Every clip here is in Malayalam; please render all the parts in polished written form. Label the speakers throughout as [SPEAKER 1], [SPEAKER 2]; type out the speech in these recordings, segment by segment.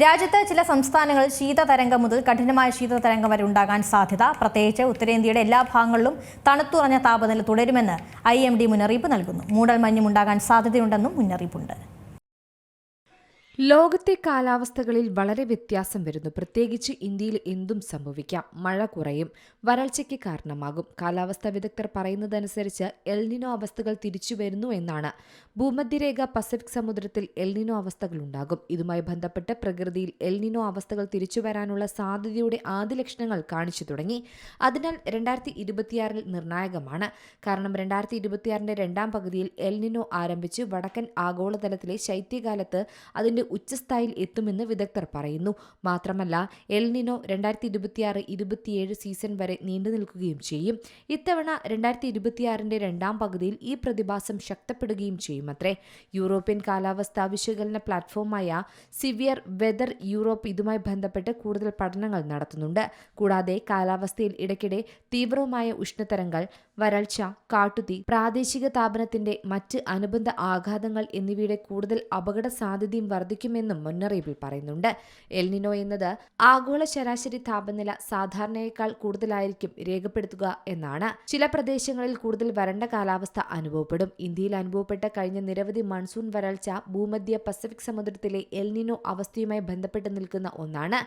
[SPEAKER 1] രാജ്യത്ത് ചില സംസ്ഥാനങ്ങളിൽ ശീതതരംഗം മുതൽ കഠിനമായ ശീതതരംഗം വരെ ഉണ്ടാകാൻ സാധ്യത. പ്രത്യേകിച്ച് ഉത്തരേന്ത്യയുടെ എല്ലാ ഭാഗങ്ങളിലും തണുത്തുറഞ്ഞ താപനില തുടരുമെന്ന് IMD മുന്നറിയിപ്പ് നൽകുന്നു. മൂടൽമഞ്ഞും ഉണ്ടാകാൻ സാധ്യതയുണ്ടെന്നും മുന്നറിയിപ്പുണ്ട്.
[SPEAKER 2] ലോകത്തെ കാലാവസ്ഥകളിൽ വളരെ വ്യത്യാസം വരുന്നു. പ്രത്യേകിച്ച് ഇന്ത്യയിൽ എന്തും സംഭവിക്കാം. മഴ കുറയും, വരൾച്ചയ്ക്ക് കാരണമാകും. കാലാവസ്ഥാ വിദഗ്ധർ പറയുന്നതനുസരിച്ച് എൽനിനോ അവസ്ഥകൾ തിരിച്ചു വരുന്നു എന്നാണ്. ഭൂമധ്യരേഖ പസഫിക് സമുദ്രത്തിൽ എൽനിനോ അവസ്ഥകൾ ഉണ്ടാകും. ഇതുമായി ബന്ധപ്പെട്ട് പ്രകൃതിയിൽ എൽനിനോ അവസ്ഥകൾ തിരിച്ചു വരാനുള്ള സാധ്യതയുടെ ആദ്യ ലക്ഷണങ്ങൾ കാണിച്ചു തുടങ്ങി. അതിനാൽ 2026 നിർണായകമാണ്. കാരണം 2026 രണ്ടാം പകുതിയിൽ എൽനിനോ ആരംഭിച്ച് വടക്കൻ ആഗോളതലത്തിലെ ശൈത്യകാലത്ത് അതിന്റെ ഉച്ചസ്ഥായിൽ എത്തുമെന്ന് വിദഗ്ധർ പറയുന്നു. മാത്രമല്ല, എൽനിനോ 2026-27 സീസൺ വരെ നീണ്ടു നിൽക്കുകയും ചെയ്യും. ഇത്തവണ 2026 രണ്ടാം പകുതിയിൽ ഈ പ്രതിഭാസം ശക്തപ്പെടുകയും ചെയ്യുമത്രേ. യൂറോപ്യൻ കാലാവസ്ഥാ വിശകലന പ്ലാറ്റ്ഫോമായ സിവിയർ വെതർ യൂറോപ്പ് ഇതുമായി ബന്ധപ്പെട്ട് കൂടുതൽ പഠനങ്ങൾ നടത്തുന്നുണ്ട്. കൂടാതെ കാലാവസ്ഥയിൽ ഇടയ്ക്കിടെ തീവ്രമായ ഉഷ്ണതരംഗങ്ങൾ, വരൾച്ച, കാട്ടുതീ, പ്രാദേശിക താപനത്തിന്റെ മറ്റ് അനുബന്ധ ആഘാതങ്ങൾ എന്നിവയുടെ കൂടുതൽ അപകട സാധ്യതയും വർദ്ധിക്കുമെന്നും മുന്നറിയിപ്പിൽ പറയുന്നുണ്ട്. എൽനിനോ എന്നത് ആഗോള ശരാശരി താപനില സാധാരണയേക്കാൾ കൂടുതലായിരിക്കും രേഖപ്പെടുത്തുക എന്നാണ്. ചില പ്രദേശങ്ങളിൽ കൂടുതൽ വരണ്ട കാലാവസ്ഥ അനുഭവപ്പെടും. ഇന്ത്യയിൽ അനുഭവപ്പെട്ട കഴിഞ്ഞ നിരവധി മൺസൂൺ വരൾച്ച ഭൂമധ്യ പസഫിക് സമുദ്രത്തിലെ എൽനിനോ അവസ്ഥയുമായി ബന്ധപ്പെട്ട് നിൽക്കുന്ന ഒന്നാണ്.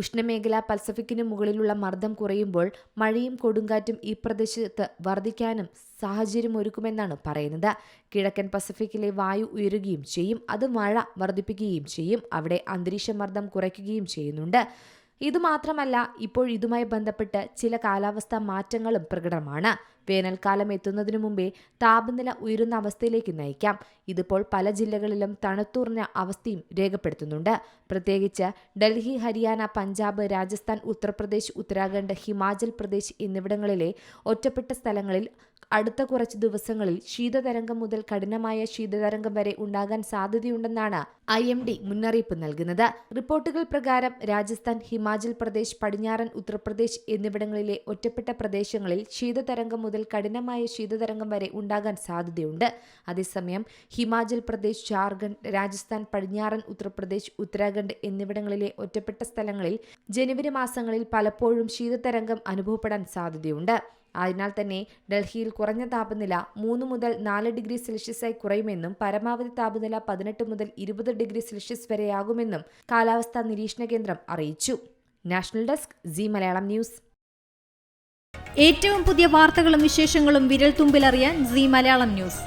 [SPEAKER 2] ഉഷ്ണമേഖല പസഫിക്കിന് മുകളിലുള്ള മർദ്ദം കുറയുമ്പോൾ മഴയും കൊടുങ്കാറ്റും ഈ പ്രദേശത്ത് വർദ്ധിക്കാനും സാഹചര്യമൊരുക്കുമെന്നാണ് പറയുന്നത്. കിഴക്കൻ പസഫിക്കിലെ വായു ഉയരുകയും ചെയ്യും. അത് മഴ വർദ്ധിപ്പിക്കുകയും ചെയ്യും. അവിടെ അന്തരീക്ഷ മർദ്ദം കുറയ്ക്കുകയും ചെയ്യുന്നുണ്ട്. ഇതുമാത്രമല്ല, ഇപ്പോൾ ഇതുമായി ബന്ധപ്പെട്ട് ചില കാലാവസ്ഥാ മാറ്റങ്ങളും പ്രകടമാണ്. വേനൽക്കാലം എത്തുന്നതിനു മുമ്പേ താപനില ഉയരുന്ന അവസ്ഥയിലേക്ക് നയിക്കാം. ഇതിപ്പോൾ പല ജില്ലകളിലും തണുത്തുറഞ്ഞ അവസ്ഥയും രേഖപ്പെടുത്തുന്നുണ്ട്. പ്രത്യേകിച്ച് ഡൽഹി, ഹരിയാന, പഞ്ചാബ്, രാജസ്ഥാൻ, ഉത്തർപ്രദേശ്, ഉത്തരാഖണ്ഡ്, ഹിമാചൽ പ്രദേശ് എന്നിവിടങ്ങളിലെ ഒറ്റപ്പെട്ട സ്ഥലങ്ങളിൽ അടുത്ത കുറച്ച് ദിവസങ്ങളിൽ ശീതതരംഗം മുതൽ കഠിനമായ ശീതതരംഗം വരെ ഉണ്ടാകാൻ സാധ്യതയുണ്ടെന്നാണ് IMD മുന്നറിയിപ്പ് നൽകുന്നത്. റിപ്പോർട്ടുകൾ പ്രകാരം രാജസ്ഥാൻ, ഹിമാചൽ പ്രദേശ്, പടിഞ്ഞാറൻ ഉത്തർപ്രദേശ് എന്നിവിടങ്ങളിലെ ഒറ്റപ്പെട്ട പ്രദേശങ്ങളിൽ ശീതതരംഗം മുതൽ കഠിനമായ ശീതതരംഗം വരെ ഉണ്ടാകാൻ സാധ്യതയുണ്ട്. അതേസമയം ഹിമാചൽ പ്രദേശ്, ജാർഖണ്ഡ്, രാജസ്ഥാൻ, പടിഞ്ഞാറൻ ഉത്തർപ്രദേശ്, ഉത്തരാഖണ്ഡ് എന്നിവിടങ്ങളിലെ ഒറ്റപ്പെട്ട സ്ഥലങ്ങളിൽ ജനുവരി മാസങ്ങളിൽ പലപ്പോഴും ശീതതരംഗം അനുഭവപ്പെടാൻ സാധ്യതയുണ്ട്. അതിനാൽ തന്നെ ഡൽഹിയിൽ കുറഞ്ഞ താപനില 3 മുതൽ 4 ഡിഗ്രി സെൽഷ്യസായി കുറയുമെന്നും പരമാവധി താപനില 18 മുതൽ 20 ഡിഗ്രി സെൽഷ്യസ് വരെയാകുമെന്നും കാലാവസ്ഥാ നിരീക്ഷണ കേന്ദ്രം അറിയിച്ചു. National desk, C Malayalam news.
[SPEAKER 1] ഏറ്റവും പുതിയ വാർത്തകളും വിശേഷങ്ങളും വിരൽ തുമ്പിലറിയാൻ സി മലയാളം ന്യൂസ്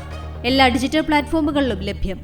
[SPEAKER 1] എല്ലാ ഡിജിറ്റൽ പ്ലാറ്റ്ഫോമുകളിലും ലഭ്യം.